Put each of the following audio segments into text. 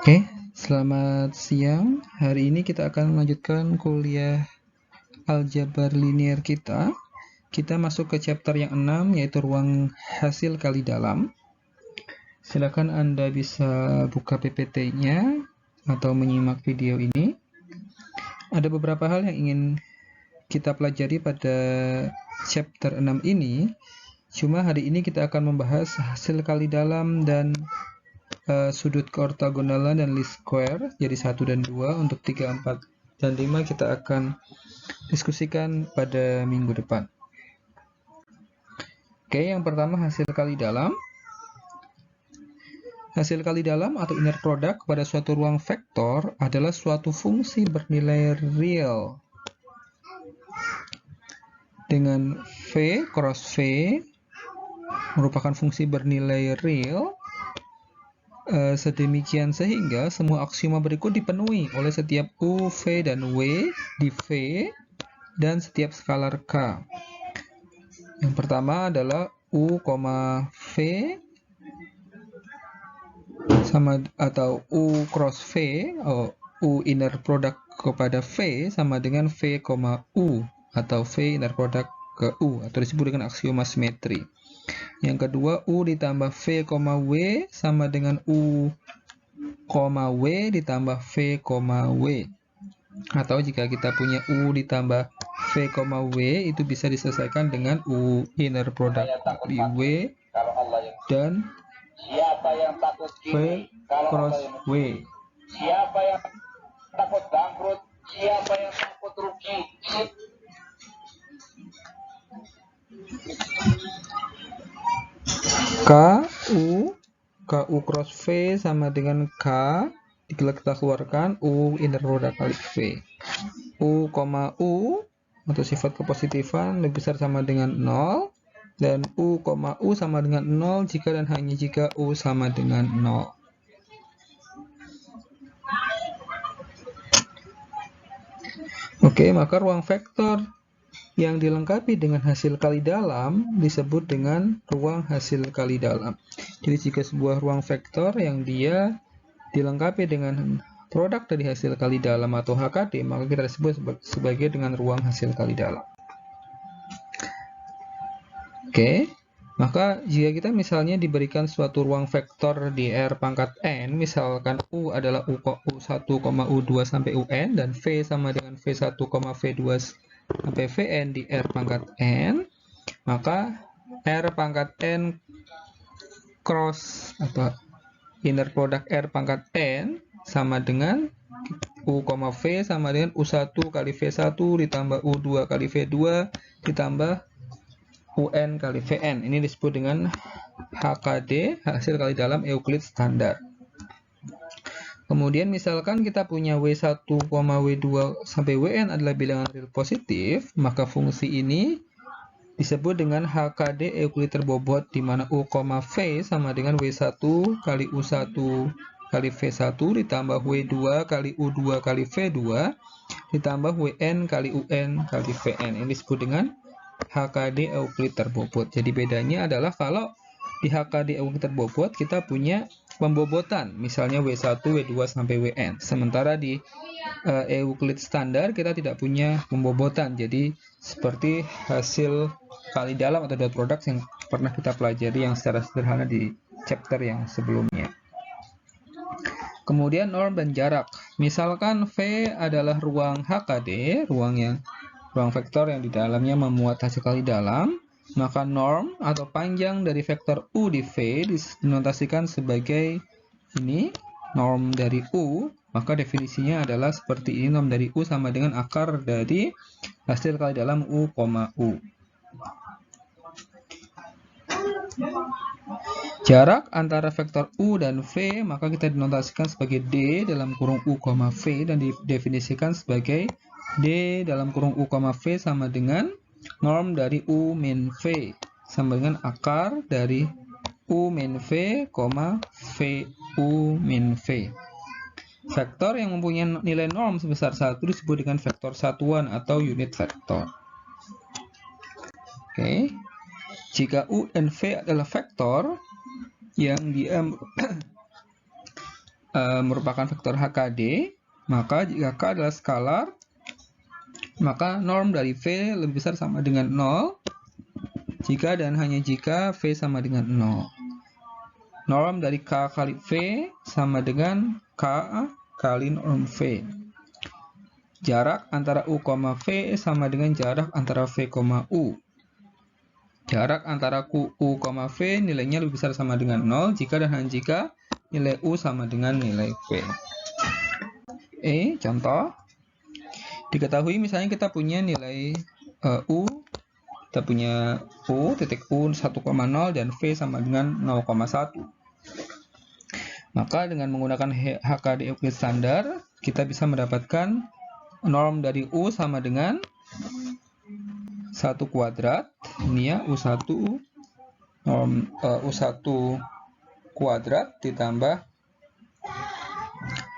Oke, selamat siang. Hari ini kita akan melanjutkan kuliah aljabar linear kita. Kita masuk ke chapter yang 6, yaitu ruang hasil kali dalam. Silakan Anda bisa buka PPT-nya atau menyimak video ini. Ada beberapa hal yang ingin kita pelajari pada chapter 6 ini. Cuma hari ini kita akan membahas hasil kali dalam dan sudut keortogonalan dan least square jadi 1 dan 2. Untuk 3, 4, dan 5 kita akan diskusikan pada minggu depan. Oke, yang pertama hasil kali dalam. Hasil kali dalam atau inner product pada suatu ruang vektor adalah suatu fungsi bernilai real dengan V cross V merupakan fungsi bernilai real sedemikian sehingga semua aksioma berikut dipenuhi oleh setiap U, V, dan W di V dan setiap skalar K. Yang pertama adalah U, V sama atau U cross V, U inner product kepada V sama dengan V, U atau V inner product ke U atau disebut dengan aksioma simetri. Yang kedua, U ditambah V, W sama dengan U, W ditambah V, W. Atau jika kita punya U ditambah V, W itu bisa diselesaikan dengan U inner product di W dan V cross W. Siapa yang takut bangkrut? Siapa yang takut rugi? KU cross V sama dengan K, kita keluarkan U inner product kali V. U, untuk sifat kepositifan lebih besar sama dengan 0, dan U, sama dengan 0 jika dan hanya jika U sama dengan 0. Oke, maka ruang vektor yang dilengkapi dengan hasil kali dalam disebut dengan ruang hasil kali dalam. Jadi jika sebuah ruang vektor yang dia dilengkapi dengan produk dari hasil kali dalam atau HKD, maka kita sebut sebagai dengan ruang hasil kali dalam. Oke, maka jika kita misalnya diberikan suatu ruang vektor di R pangkat N, misalkan U adalah U1, U2 sampai UN, dan V sama dengan V1, V2 sampai Vn di R pangkat N, maka R pangkat N cross atau inner product R pangkat N sama dengan U, V sama dengan U1 kali V1 ditambah U2 kali V2 ditambah UN kali Vn. Ini disebut dengan HKD, hasil kali dalam Euclid standar. Kemudian misalkan kita punya W1, W2 sampai Wn adalah bilangan real positif, maka fungsi ini disebut dengan HKD Euclid terbobot di mana U, V sama dengan W1 kali U1 kali V1 ditambah W2 kali U2 kali V2 ditambah Wn kali UN kali Vn. Ini disebut dengan HKD Euclid terbobot. Jadi bedanya adalah kalau di HKD Euclid terbobot kita punya pembobotan, misalnya W1, W2 sampai Wn. Sementara di Euclid standar kita tidak punya pembobotan. Jadi seperti hasil kali dalam atau dot product yang pernah kita pelajari yang secara sederhana di chapter yang sebelumnya. Kemudian norm dan jarak. Misalkan V adalah ruang HKD, ruang vektor yang di dalamnya memuat hasil kali dalam, maka norm atau panjang dari vektor U di V dinotasikan sebagai ini, norm dari U, maka definisinya adalah seperti ini, norm dari U sama dengan akar dari hasil kali dalam U, U. Jarak antara vektor U dan V maka kita dinotasikan sebagai D dalam kurung U, V dan didefinisikan sebagai D dalam kurung U, V sama dengan norm dari U min V sama dengan akar dari U min V, V U min V. Vektor yang mempunyai nilai norm sebesar 1 disebut dengan vektor satuan atau unit vektor. Oke. Jika U dan V adalah vektor yang dia merupakan vektor HKD, maka jika K adalah skalar, maka norm dari V lebih besar sama dengan 0 jika dan hanya jika V sama dengan 0. Norm dari K kali V sama dengan K kali norm V. Jarak antara U, V sama dengan jarak antara V, U. Jarak antara U, V nilainya lebih besar sama dengan 0 jika dan hanya jika nilai U sama dengan nilai V. Contoh. Diketahui misalnya kita punya nilai U, kita punya U, titik U 1,0 dan V sama dengan 0,1. Maka dengan menggunakan HKD Euclid standar, kita bisa mendapatkan norm dari U sama dengan 1 kuadrat. Ini ya, U1 norm U1 kuadrat ditambah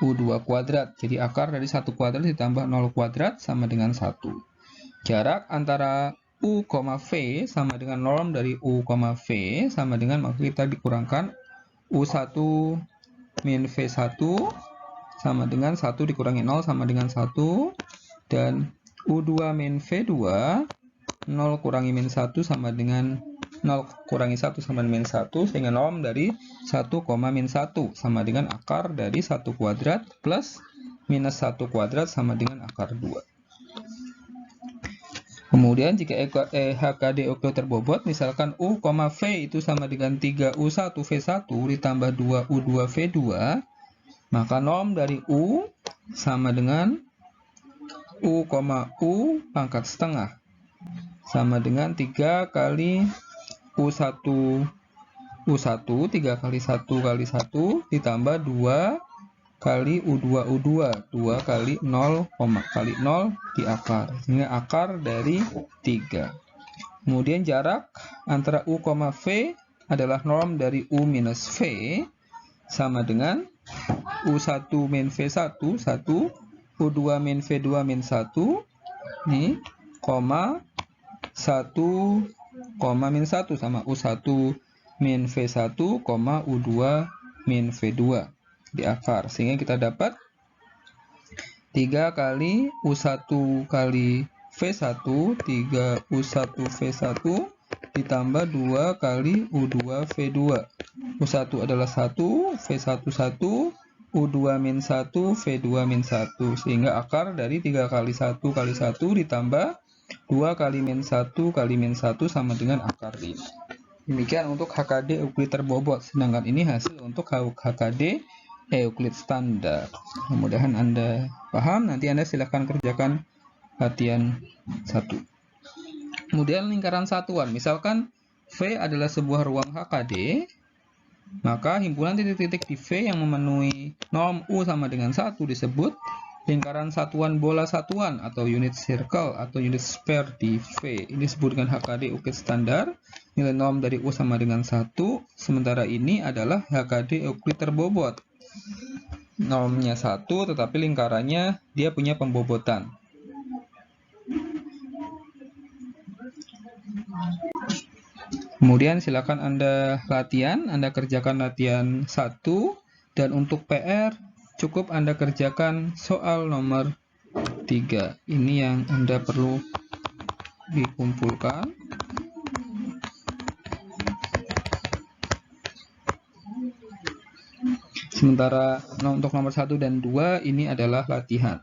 U2 kuadrat. Jadi akar dari 1 kuadrat ditambah 0 kuadrat sama dengan 1. Jarak antara U, V sama dengan norm dari U, V sama dengan, maka kita dikurangkan U1 min V1 sama dengan 1 dikurangi 0 sama dengan 1, dan U2 min V2 0 kurangi min 1 sama dengan 0 kurangi 1 sama dengan min 1, sehingga norm dari 1, min 1 sama dengan akar dari 1 kuadrat plus minus 1 kuadrat sama dengan akar 2. Kemudian jika HKD Euclid terbobot, misalkan U, V itu sama dengan 3U1 V1 ditambah 2U2 V2, maka norm dari U sama dengan U, pangkat setengah sama dengan 3 kali U1, 3 kali 1 kali 1 ditambah 2 kali U2, 2 kali 0, kali 0 di akar. Sehingga akar dari 3. Kemudian jarak antara U, V adalah norm dari U minus V sama dengan U1 min V1, 1, U2 min V2 min 1, ini, 1, min 1 sama U1 min V1, U2 min V2 di akar. Sehingga kita dapat 3 kali U1 kali V1, 3 U1 V1 ditambah 2 kali U2 V2. U1 adalah 1, V1 1, U2 min 1, V2 min 1. Sehingga akar dari 3 kali 1 kali 1 ditambah 2 kali min 1 kali min 1 sama dengan akar 5. Demikian untuk HKD Euclid terbobot. Sedangkan ini hasil untuk HKD Euclid standar. Mudah-mudahan Anda paham. Nanti Anda silahkan kerjakan latihan 1. Kemudian lingkaran satuan. Misalkan V adalah sebuah ruang HKD, maka himpunan titik-titik di V yang memenuhi norm U sama dengan 1 disebut lingkaran satuan bola satuan atau unit circle atau unit sphere di V. Ini disebut dengan HKD Euclid standar. Nilai norm dari U sama dengan 1. Sementara ini adalah HKD Euclid terbobot. Normnya 1, tetapi lingkarannya dia punya pembobotan. Kemudian silakan Anda latihan, Anda kerjakan latihan 1, dan untuk PR cukup Anda kerjakan soal nomor 3. Ini yang Anda perlu dikumpulkan. Sementara untuk nomor 1 dan 2 ini adalah latihan.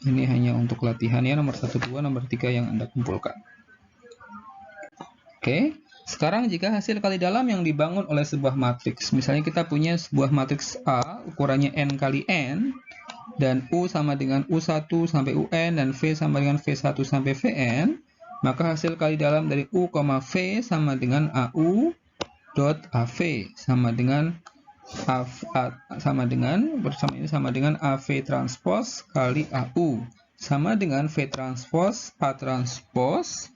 Ini hanya untuk latihan ya, nomor 1, 2, nomor 3 yang Anda kumpulkan. Oke, sekarang jika hasil kali dalam yang dibangun oleh sebuah matriks, misalnya kita punya sebuah matriks A, ukurannya N kali N, dan U sama dengan U1 sampai UN, dan V sama dengan V1 sampai Vn, maka hasil kali dalam dari U, V sama dengan AU dot AV sama dengan sama dengan AV transpose kali AU sama dengan V transpose A transpose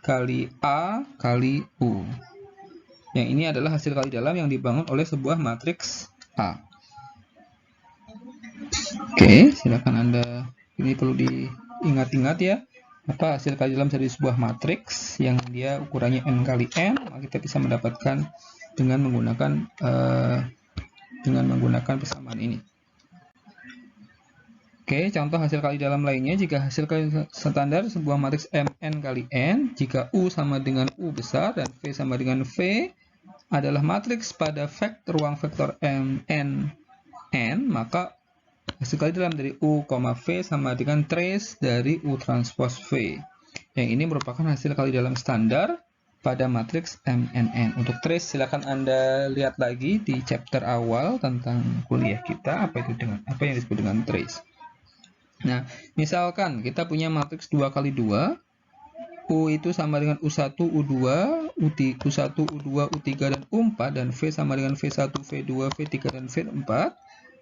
kali A kali U. Yang ini adalah hasil kali dalam yang dibangun oleh sebuah matriks A. Oke, silakan Anda, ini perlu diingat-ingat ya. Apa hasil kali dalam dari sebuah matriks yang dia ukurannya N kali N, maka kita bisa mendapatkan dengan menggunakan dengan menggunakan persamaan ini. Oke, contoh hasil kali dalam lainnya, jika hasil kali standar sebuah matriks Mn kali N, jika U sama dengan U besar dan V sama dengan V adalah matriks pada ruang vektor Mn N, maka hasil kali dalam dari U, V sama dengan trace dari U transpose V. Yang ini merupakan hasil kali dalam standar pada matriks MNN. Untuk trace silakan Anda lihat lagi di chapter awal tentang kuliah kita apa yang disebut dengan trace. Nah, misalkan kita punya matriks 2 kali 2, U itu sama dengan U1, U2, U1, U2, U3, dan U4, dan V sama dengan V1, V2, V3, dan V4,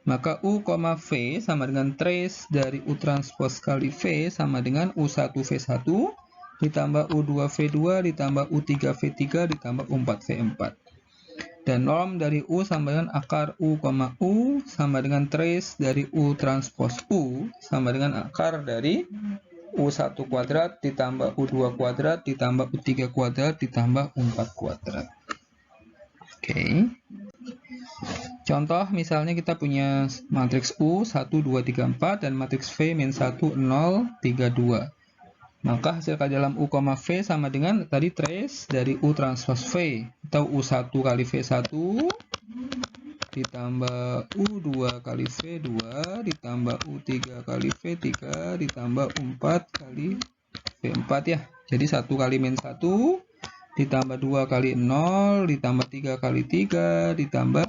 maka U, V sama dengan trace dari U transpose kali V sama dengan U1, V1, ditambah U2, V2, ditambah U3, V3, ditambah U4, V4. Dan norm dari U sama dengan akar U, U sama dengan trace dari U transpose U sama dengan akar dari U1 kuadrat ditambah U2 kuadrat ditambah U3 kuadrat ditambah U4 kuadrat. Oke. Contoh misalnya kita punya matriks U 1, 2, 3, 4 dan matriks V min 1, 0, 3, 2. Maka hasil kali dalam U, V sama dengan tadi trace dari U transpose V atau U1 kali V1 ditambah U2 kali V2 ditambah U3 kali V3 ditambah U4 kali V4 ya. Jadi 1 kali min 1 ditambah 2 kali 0 ditambah 3 kali 3 ditambah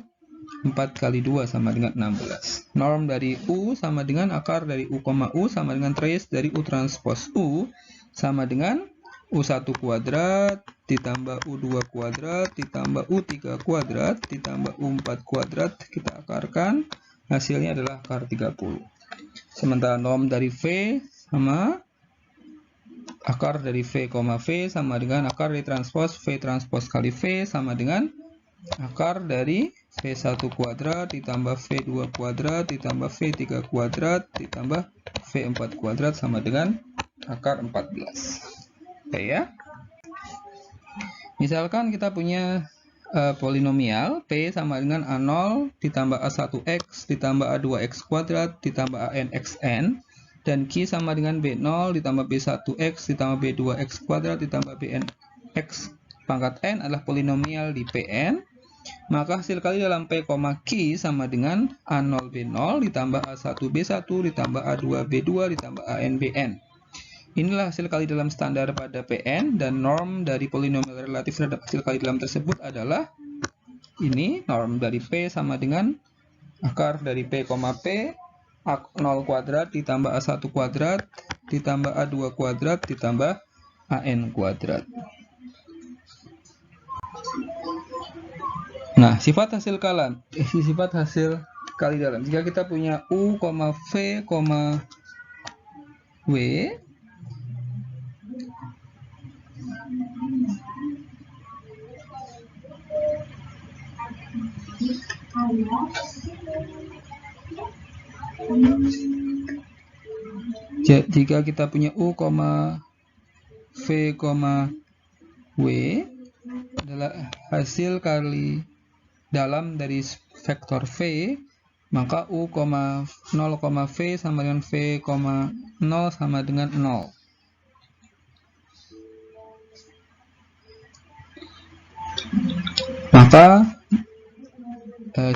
4 kali 2 sama dengan 16. Norm dari U sama dengan akar dari U, U sama dengan trace dari U transpose U sama dengan U1 kuadrat ditambah U2 kuadrat ditambah U3 kuadrat ditambah U4 kuadrat. Kita akarkan, hasilnya adalah akar 30. Sementara norm dari V sama akar dari V, V sama dengan akar dari transpose V transpose kali V sama dengan akar dari V1 kuadrat ditambah V2 kuadrat ditambah V3 kuadrat ditambah V4 kuadrat sama dengan akar 14. Oke ya. Misalkan kita punya polinomial P sama dengan A0 ditambah A1X ditambah A2X kuadrat ditambah ANXN dan Q sama dengan B0 ditambah B1X ditambah B2X kuadrat ditambah BNX pangkat N adalah polinomial di Pn. Maka hasil kali dalam P, Q sama dengan A0 B0 ditambah A1 B1 ditambah A2 B2 ditambah AN BN. Inilah hasil kali dalam standar pada Pn dan norm dari polinomial relatif terhadap hasil kali dalam tersebut adalah ini. Norm dari P sama dengan akar dari P, P A0 kuadrat ditambah A1 kuadrat ditambah A2 kuadrat ditambah AN kuadrat. Nah, sifat hasil kali dalam. Jika kita punya U, V, W, jika kita punya U, V, W adalah hasil kali dalam dari vektor V, maka U, 0, V sama dengan V, 0 sama dengan 0. Maka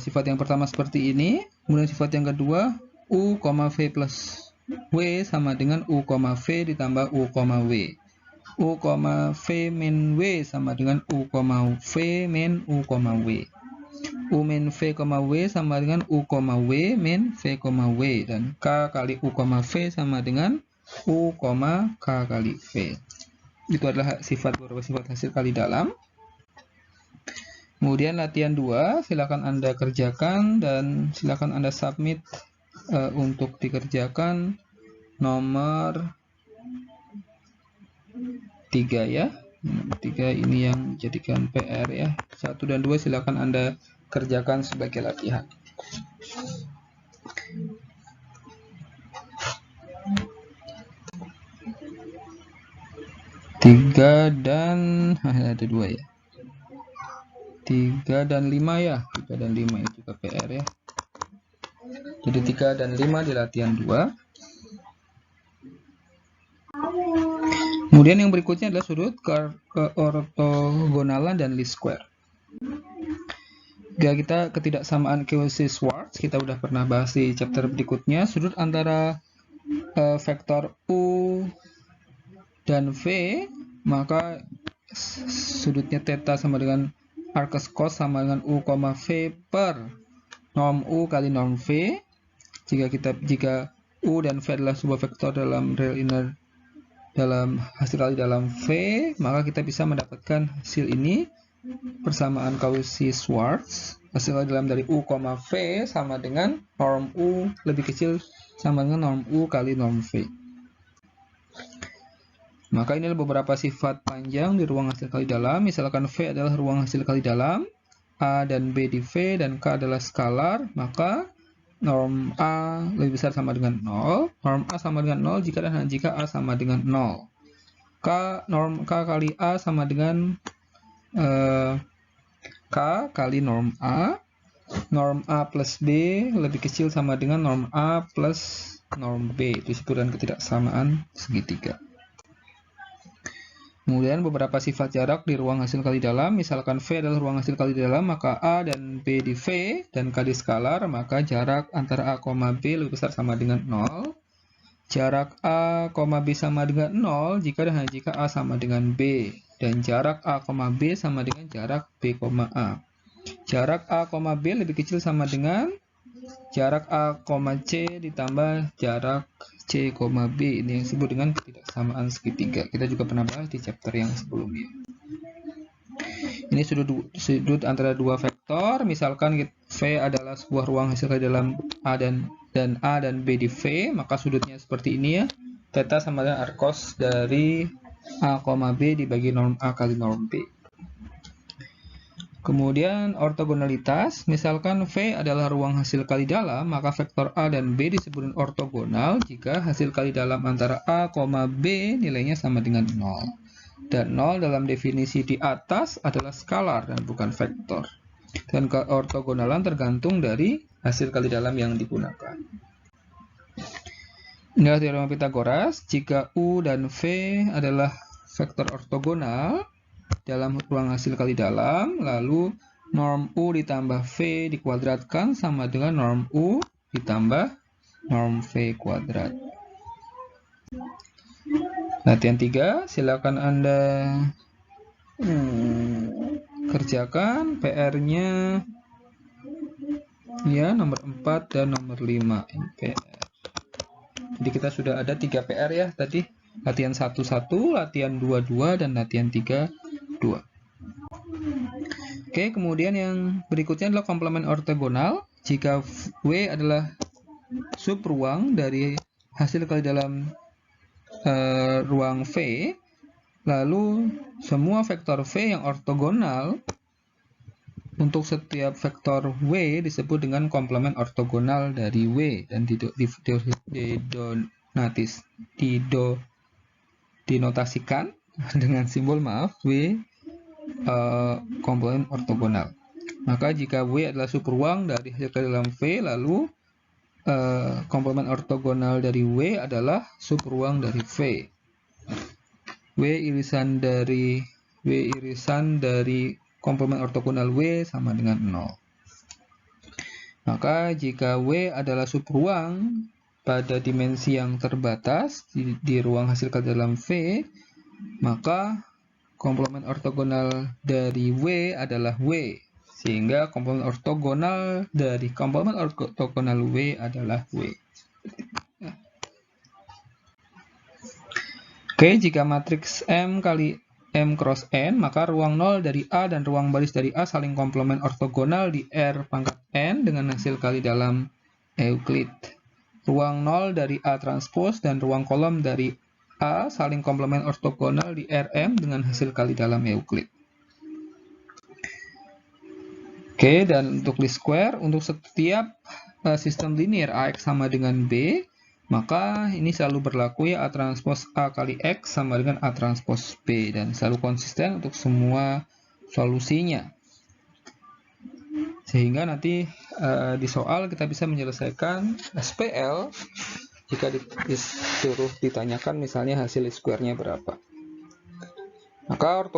sifat yang pertama seperti ini. Kemudian sifat yang kedua, U, V plus W sama dengan U, V ditambah U, W. U, V min W sama dengan U, V min U, W. U min V, W sama dengan U, W min V, W. Dan K kali U, V sama dengan U, K kali V. Itu adalah beberapa sifat hasil kali dalam. Kemudian latihan 2, silakan Anda kerjakan dan silakan Anda submit untuk dikerjakan nomor 3 ya. Nomor 3 ini yang jadikan PR ya. 1 dan 2 silakan Anda kerjakan sebagai latihan. Tiga dan ada 2 ya. 3 dan 5 ya, 3 dan 5 itu juga PR ya. Jadi 3 dan 5 di latihan 2. Kemudian yang berikutnya adalah sudut keortogonalan dan least square. Jika kita ketidaksamaan Cauchy-Schwarz, kita udah pernah bahas di chapter berikutnya. Sudut antara vektor U dan V, maka sudutnya theta sama dengan arcus cos sama dengan U, V per norm U kali norm V. Jika U dan V adalah sebuah vektor dalam real inner dalam hasil kali dalam V, maka kita bisa mendapatkan hasil ini, persamaan Cauchy-Schwarz. Hasil kali dalam dari U, V sama dengan norm U lebih kecil sama dengan norm U kali norm V. Maka ini adalah beberapa sifat panjang di ruang hasil kali dalam. Misalkan V adalah ruang hasil kali dalam, A dan B di V, dan K adalah skalar, maka norm A lebih besar sama dengan 0. Norm A sama dengan 0 jika dan hanya jika A sama dengan 0. Norm K kali A sama dengan K kali norm A. Norm A plus B lebih kecil sama dengan norm A plus norm B. Itu disebut dengan ketidaksamaan segitiga. Kemudian beberapa sifat jarak di ruang hasil kali dalam. Misalkan V adalah ruang hasil kali dalam, maka A dan B di V dan K di skalar, maka jarak antara A, B lebih besar sama dengan 0. Jarak A, B sama dengan 0 jika dan hanya jika A sama dengan B. Dan jarak A, B sama dengan jarak B, A. Jarak A, B lebih kecil sama dengan jarak A, C ditambah jarak C, B. Ini yang disebut dengan ketidaksamaan segitiga. Kita juga pernah bahas di chapter yang sebelumnya. Ini sudut antara dua vektor. Misalkan V adalah sebuah ruang hasil kali dalam A dan A dan B di V, maka sudutnya seperti ini ya. Theta sama dengan arcos dari A, B dibagi norm A kali norm B. Kemudian ortogonalitas, misalkan V adalah ruang hasil kali dalam, maka vektor A dan B disebut ortogonal jika hasil kali dalam antara A, B nilainya sama dengan 0. Dan 0 dalam definisi di atas adalah skalar dan bukan vektor. Dan keortogonalan tergantung dari hasil kali dalam yang digunakan. Inilah teorema Pythagoras. Jika U dan V adalah vektor ortogonal dalam ruang hasil kali dalam, lalu norm U ditambah V dikuadratkan sama dengan norm U ditambah norm V kuadrat. Latihan 3, silakan Anda kerjakan PR-nya ya, nomor 4 dan nomor 5 PR. Jadi kita sudah ada 3 PR ya tadi. Latihan 1-1, latihan 2-2, dan latihan 3-2. Oke, kemudian yang berikutnya adalah komplement ortogonal. Jika W adalah subruang dari hasil kali dalam ruang V, lalu semua vektor V yang ortogonal untuk setiap vektor W disebut dengan komplement ortogonal dari W, dan dinotasikan dengan simbol W komplement ortogonal. Maka jika W adalah subruang dari hasil kali dalam V, lalu komplement ortogonal dari W adalah subruang dari V. W irisan dari komplement ortogonal W sama dengan 0. Maka jika W adalah subruang pada dimensi yang terbatas di ruang hasil kali dalam V, maka komplement ortogonal dari W adalah W. Sehingga komplement ortogonal dari komplement ortogonal W adalah W. Oke, jika matriks M kali M cross N, maka ruang 0 dari A dan ruang baris dari A saling komplement ortogonal di R pangkat N dengan hasil kali dalam Euclid. Ruang 0 dari A transpose dan ruang kolom dari A saling komplement ortogonal di Rm dengan hasil kali dalam Euclid. Oke, dan untuk least square, untuk setiap sistem linear AX sama dengan B, maka ini selalu berlaku ya, A transpose A kali X sama dengan A transpose B, dan selalu konsisten untuk semua solusinya. Sehingga nanti di soal kita bisa menyelesaikan SPL jika disuruh ditanyakan misalnya hasil least square-nya berapa. Maka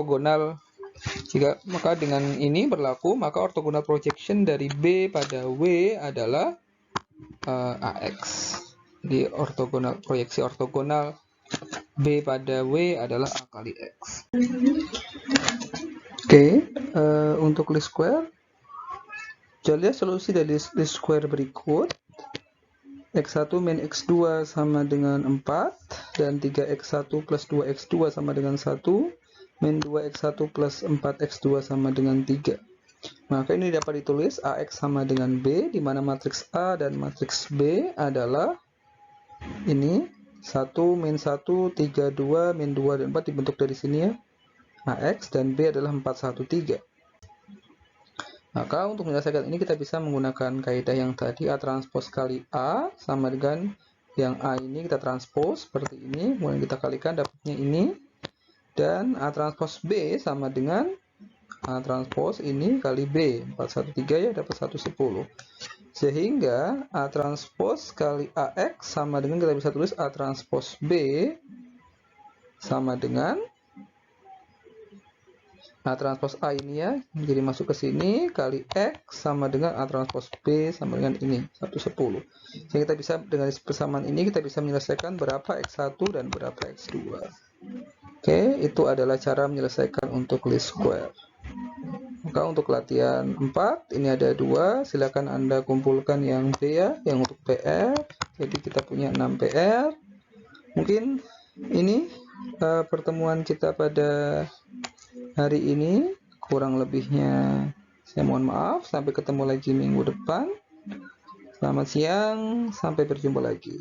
dengan ini berlaku, maka ortogonal projection dari B pada W adalah AX. Jadi proyeksi ortogonal B pada W adalah A kali X. Oke, untuk least square, jadi solusi dari least square berikut. X1 min X2 sama dengan 4, dan 3X1 plus 2X2 sama dengan 1, min 2X1 plus 4X2 sama dengan 3. Maka ini dapat ditulis AX sama dengan B, di mana matriks A dan matriks B adalah ini 1, min 1, 3, 2, min 2, dan 4 dibentuk dari sini ya. AX dan B adalah 4, 1, 3. Maka untuk menyelesaikan ini kita bisa menggunakan kaidah yang tadi, A transpos kali A sama dengan yang A ini kita transpos seperti ini, kemudian kita kalikan dapatnya ini, dan A transpos B sama dengan A transpos ini kali B, 4, 1, 3 ya, dapat 1, 10. Sehingga A transpos kali AX sama dengan, kita bisa tulis A transpos B sama dengan A transpos A ini ya, jadi masuk ke sini, kali X sama dengan A transpos B sama dengan ini, 1, 10. Jadi kita bisa, dengan persamaan ini, kita bisa menyelesaikan berapa X1 dan berapa X2. Oke, itu adalah cara menyelesaikan untuk least square. Maka untuk latihan 4, ini ada 2, silakan Anda kumpulkan yang B ya, yang untuk PR. Jadi kita punya 6 PR. Mungkin ini pertemuan kita pada hari ini, kurang lebihnya saya mohon maaf. Sampai ketemu lagi minggu depan. Selamat siang, sampai berjumpa lagi.